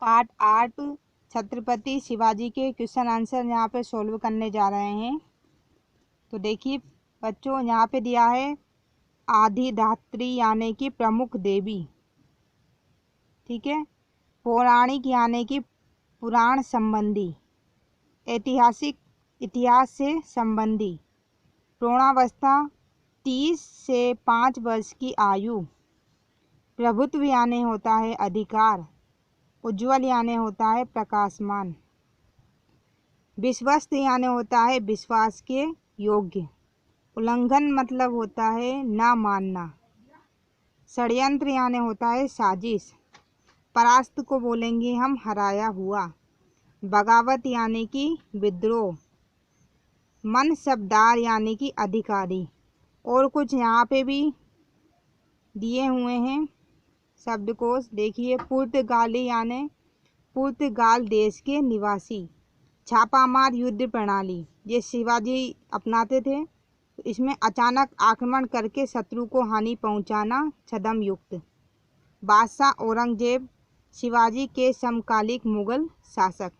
Part 8 Chhatrapati Shivaji के question answer यहाँ पे सोल्व करने जा रहे हैं। तो देखिए बच्चों, यहाँ पे दिया है आदिधात्री यानी कि प्रमुख देवी, ठीक है। पौराणिक यानी कि पुराण संबंधी, ऐतिहासिक इतिहास से संबंधी, प्रौढ़ावस्था 30 से 5 वर्ष की आयु, प्रभुत्व यानी होता है अधिकार, उज्ज्वल यानी होता है प्रकाशमान, विश्वस्त यानी होता है विश्वास के योग्य, उल्लंघन मतलब होता है ना मानना, षड्यंत्र यानी होता है साजिश, परास्त को बोलेंगे हम हराया हुआ, बगावत यानी कि विद्रोह, मनसबदार यानी कि अधिकारी। और कुछ यहाँ पे भी दिए हुए हैं शब्दकोश। देखिए, पुर्तगाली यानी पुर्तगाल देश के निवासी, छापामार युद्ध प्रणाली, ये शिवाजी अपनाते थे। इसमें अचानक आक्रमण करके शत्रु को हानि पहुंचाना, छद्म युक्त, बादशाह औरंगजेब शिवाजी के समकालिक मुगल शासक।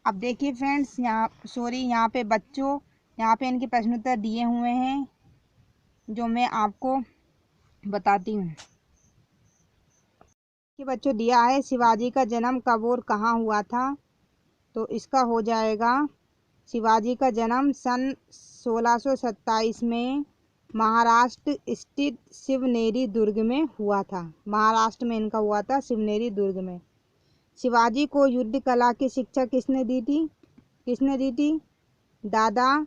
अब देखिए फ्रेंड्स, यहाँ पे बच्चों, यहाँ पे इनके प्रश्न उत्तर दिए हुए हैं जो मैं आपको बताती हूँ कि बच्चों दिया है शिवाजी का जन्म कब और कहाँ हुआ था। तो इसका हो जाएगा, शिवाजी का जन्म सन 1627 में महाराष्ट्र स्थित शिवनेरी दुर्ग में हुआ था। महाराष्ट्र में इनका हुआ था, शिवनेरी दुर्ग में। शिवाजी को युद्ध कला की शिक्षा किसने दी थी? दादा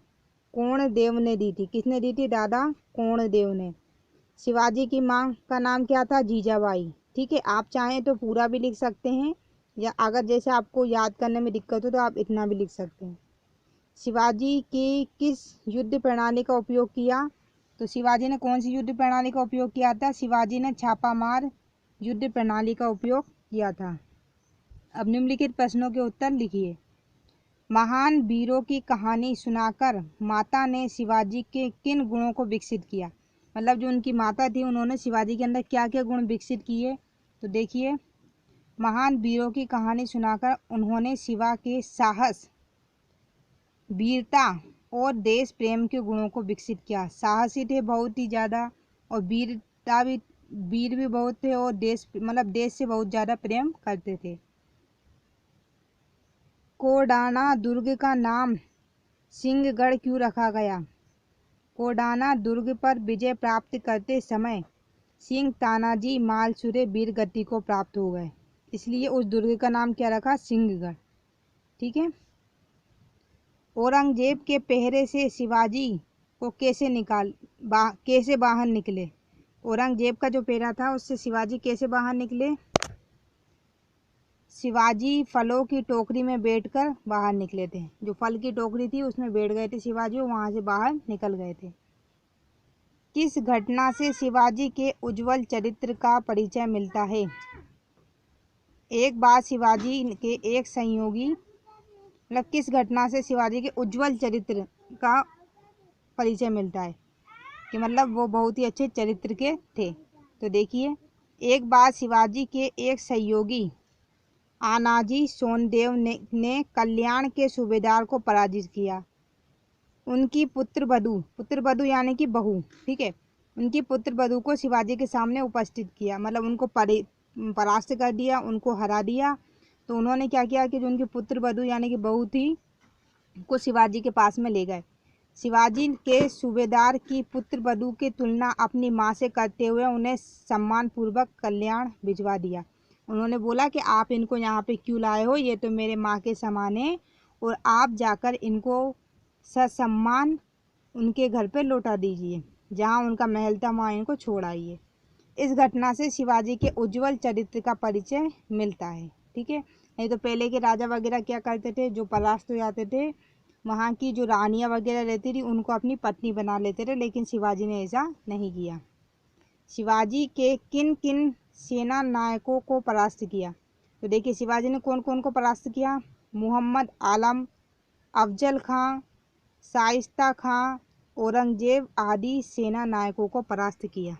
कोणदेव ने दी थी। किसने दी थी? दादा कोणदेव ने। शिवाजी की माँ का नाम क्या था? जीजाबाई। ठीक है, आप चाहें तो पूरा भी लिख सकते हैं, या अगर जैसे आपको याद करने में दिक्कत हो तो आप इतना भी लिख सकते हैं। शिवाजी की किस युद्ध प्रणाली का उपयोग किया? तो शिवाजी ने कौन सी युद्ध प्रणाली का उपयोग किया था? शिवाजी ने छापामार युद्ध प्रणाली का उपयोग किया था। अब निम्नलिखित प्रश्नों के उत्तर लिखिए। महान वीरों की कहानी सुनाकर माता ने शिवाजी के किन गुणों को विकसित किया? मतलब जो उनकी माता थी, उन्होंने शिवाजी के अंदर क्या क्या गुण विकसित किए? तो देखिए, महान वीरों की कहानी सुनाकर उन्होंने शिवा के साहस, वीरता और देश प्रेम के गुणों को विकसित किया। साहसी थे बहुत ही ज़्यादा, और वीर भी बहुत थे, और देश से बहुत ज़्यादा प्रेम करते थे। कोडाना दुर्ग का नाम सिंहगढ़ क्यों रखा गया? कोडाना दुर्ग पर विजय प्राप्त करते समय सिंह तानाजी मालसुरे वीर गति को प्राप्त हो गए, इसलिए उस दुर्ग का नाम क्या रखा? सिंहगढ़। ठीक है। औरंगजेब के पहरे से शिवाजी को कैसे बाहर निकले? औरंगजेब का जो पहरा था उससे शिवाजी कैसे बाहर निकले? शिवाजी फलों की टोकरी में बैठकर बाहर निकले थे। जो फल की टोकरी थी उसमें बैठ गए थे शिवाजी, और वहां से बाहर निकल गए थे। किस घटना से शिवाजी के उज्जवल चरित्र का परिचय मिलता है? एक बार शिवाजी के एक सहयोगी, किस घटना से शिवाजी के उज्जवल चरित्र का परिचय मिलता है कि वो बहुत ही अच्छे चरित्र के थे? तो देखिए, एक बार शिवाजी के एक सहयोगी आनाजी सोनदेव ने कल्याण के सूबेदार को पराजित किया। उनकी पुत्रवधू यानी कि बहू, ठीक है, उनकी पुत्रवधू को शिवाजी के सामने उपस्थित किया, उनको परास्त कर दिया, उनको हरा दिया। तो उन्होंने क्या किया कि जो उनकी पुत्रवधू यानी कि बहू थी को शिवाजी के पास में ले गए। शिवाजी के सूबेदार की पुत्रवधू की तुलना अपनी माँ से करते हुए उन्हें सम्मान पूर्वक कल्याण भिजवा दिया। उन्होंने बोला कि आप इनको यहाँ पे क्यों लाए हो? ये तो मेरे माँ के समान है, और आप जाकर इनको ससम्मान उनके घर पे लौटा दीजिए, जहाँ उनका महल था वहाँ इनको छोड़ आइए। इस घटना से शिवाजी के उज्जवल चरित्र का परिचय मिलता है। ठीक है, नहीं तो पहले के राजा वगैरह क्या करते थे, जो परास्त हो जाते थे, वहाँ की जो रानियाँ वगैरह रहती थी उनको अपनी पत्नी बना लेते थे, लेकिन शिवाजी ने ऐसा नहीं किया। शिवाजी के किन किन सेना नायकों को परास्त किया? तो देखिए, शिवाजी ने कौन कौन को परास्त किया? मोहम्मद आलम, अफजल खां, शाइस्ता खां, औरंगजेब आदि सेना नायकों को परास्त किया।